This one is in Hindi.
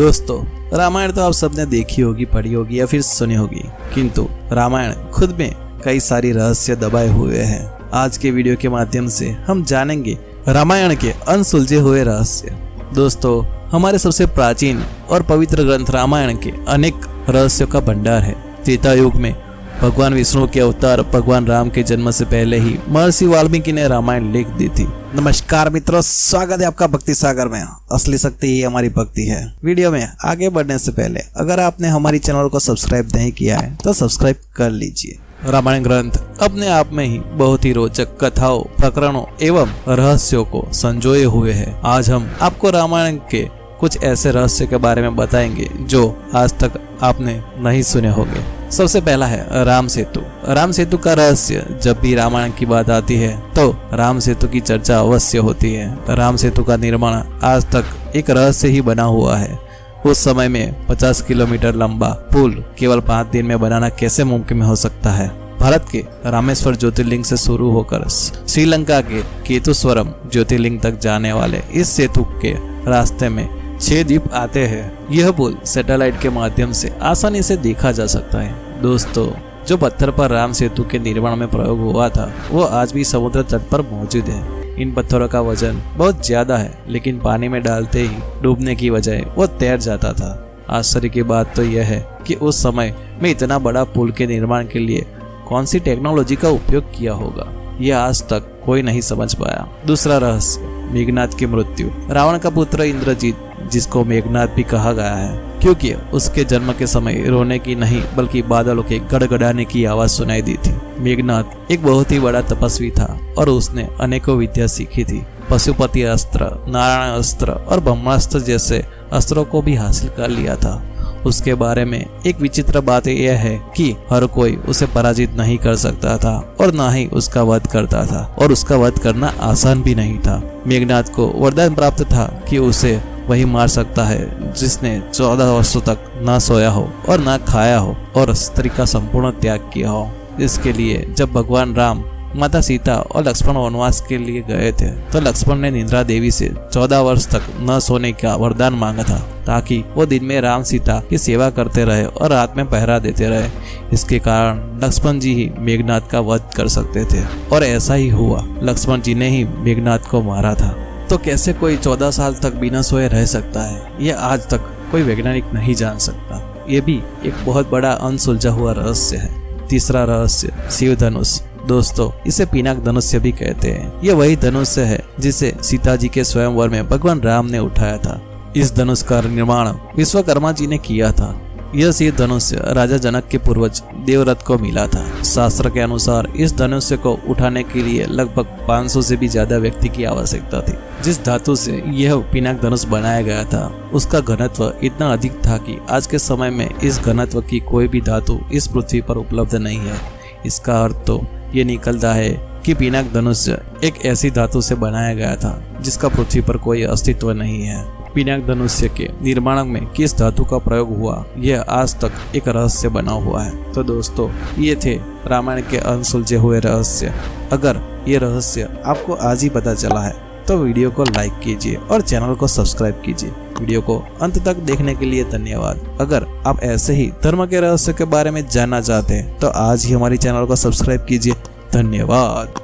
दोस्तों, रामायण तो आप सबने देखी होगी, पढ़ी होगी या फिर सुनी होगी, किंतु रामायण खुद में कई सारी रहस्य दबाए हुए हैं। आज के वीडियो के माध्यम से हम जानेंगे रामायण के अनसुलझे हुए रहस्य। दोस्तों, हमारे सबसे प्राचीन और पवित्र ग्रंथ रामायण के अनेक रहस्यों का भंडार है। त्रेता युग में भगवान विष्णु के अवतार भगवान राम के जन्म से पहले ही महर्षि वाल्मीकि ने रामायण लिख दी थी। नमस्कार मित्रों, स्वागत है आपका भक्ति सागर में। असली शक्ति ही हमारी भक्ति है। वीडियो में आगे बढ़ने से पहले अगर आपने हमारी चैनल को सब्सक्राइब नहीं किया है तो सब्सक्राइब कर लीजिए। रामायण ग्रंथ अपने आप में ही बहुत ही रोचक कथाओं, प्रकरणों एवं रहस्यों को संजोए हुए है। आज हम आपको रामायण के कुछ ऐसे रहस्य के बारे में बताएंगे जो आज तक आपने नहीं सुने होंगे। सबसे पहला है राम सेतु। राम सेतु का रहस्य। जब भी रामायण की बात आती है तो राम सेतु की चर्चा अवश्य होती है। राम सेतु का निर्माण आज तक एक रहस्य ही बना हुआ है। उस समय में 50 किलोमीटर लंबा पुल केवल 5 दिन में बनाना कैसे मुमकिन हो सकता है। भारत के रामेश्वर ज्योतिर्लिंग से शुरू होकर श्रीलंका के केतुस्वरम ज्योतिर्लिंग तक जाने वाले इस सेतु के रास्ते में 6 द्वीप आते हैं। यह पुल सैटेलाइट के माध्यम से आसानी से देखा जा सकता है। दोस्तों, जो पत्थर पर राम सेतु के निर्माण में प्रयोग हुआ था वो आज भी समुद्र तट पर मौजूद है। इन पत्थरों का वजन बहुत ज्यादा है, लेकिन पानी में डालते ही डूबने की बजाय वो तैर जाता था। आश्चर्य की बात तो यह है कि उस समय में इतना बड़ा पुल के निर्माण के लिए कौन सी टेक्नोलॉजी का उपयोग किया होगा, यह आज तक कोई नहीं समझ पाया। दूसरा रहस्य, मेघनाद की मृत्यु। रावण का पुत्र इंद्रजीत, जिसको मेघनाद भी कहा गया है, क्योंकि उसके जन्म के समय रोने की नहीं बल्कि बादलों के गड़गड़ाने की आवाज सुनाई दी थी। मेघनाद एक बहुत ही बड़ा तपस्वी था और उसने अनेकों विद्या सीखी थी। पशुपति अस्त्र, नारायण अस्त्र और ब्रह्मास्त्र जैसे अस्त्रों को भी हासिल कर लिया था। उसके बारे में एक विचित्र बात यह है कि हर कोई उसे पराजित नहीं कर सकता था और न ही उसका वध करता था, और उसका वध करना आसान भी नहीं था। मेघनाद को वरदान प्राप्त था कि उसे वही मार सकता है जिसने 14 वर्षों तक न सोया हो और न खाया हो और स्त्री का संपूर्ण त्याग किया हो। इसके लिए जब भगवान राम, माता सीता और लक्ष्मण वनवास के लिए गए थे तो लक्ष्मण ने निद्रा देवी से 14 वर्ष तक न सोने का वरदान मांगा था, ताकि वो दिन में राम सीता की सेवा करते रहे और रात में पहरा देते रहे। इसके कारण लक्ष्मण जी ही मेघनाद का वध कर सकते थे, और ऐसा ही हुआ। लक्ष्मण जी ने ही मेघनाद को मारा था। तो कैसे कोई 14 साल तक बिना सोए रह सकता है, यह आज तक कोई वैज्ञानिक नहीं जान सकता। ये भी एक बहुत बड़ा अनसुलझा हुआ रहस्य है। तीसरा रहस्य, शिव धनुष। दोस्तों, इसे पिनाक धनुष्य भी कहते हैं। यह वही धनुष्य है जिसे सीता जी के स्वयंवर में भगवान राम ने उठाया था। इस धनुष का निर्माण विश्वकर्मा जी ने किया था। यह शिव धनुष्य राजा जनक के पूर्वज देवव्रत को मिला था। शास्त्र के अनुसार इस धनुष्य को उठाने के लिए लगभग 500 से भी ज्यादा व्यक्ति की आवश्यकता थी। जिस धातु से यह पिनाक धनुष बनाया गया था उसका घनत्व इतना अधिक था कि आज के समय में इस घनत्व की कोई भी धातु इस पृथ्वी पर उपलब्ध नहीं है। इसका अर्थ तो ये निकलता है कि पिनाक धनुष्य एक ऐसी धातु से बनाया गया था जिसका पृथ्वी पर कोई अस्तित्व नहीं है। पिनाक धनुष्य के निर्माण में किस धातु का प्रयोग हुआ, यह आज तक एक रहस्य बना हुआ है। तो दोस्तों, ये थे रामायण के अनसुलझे हुए रहस्य। अगर ये रहस्य आपको आज ही पता चला है तो वीडियो को लाइक कीजिए और चैनल को सब्सक्राइब कीजिए। वीडियो को अंत तक देखने के लिए धन्यवाद। अगर आप ऐसे ही धर्म के रहस्य के बारे में जानना चाहते हैं तो आज ही हमारी चैनल को सब्सक्राइब कीजिए। धन्यवाद।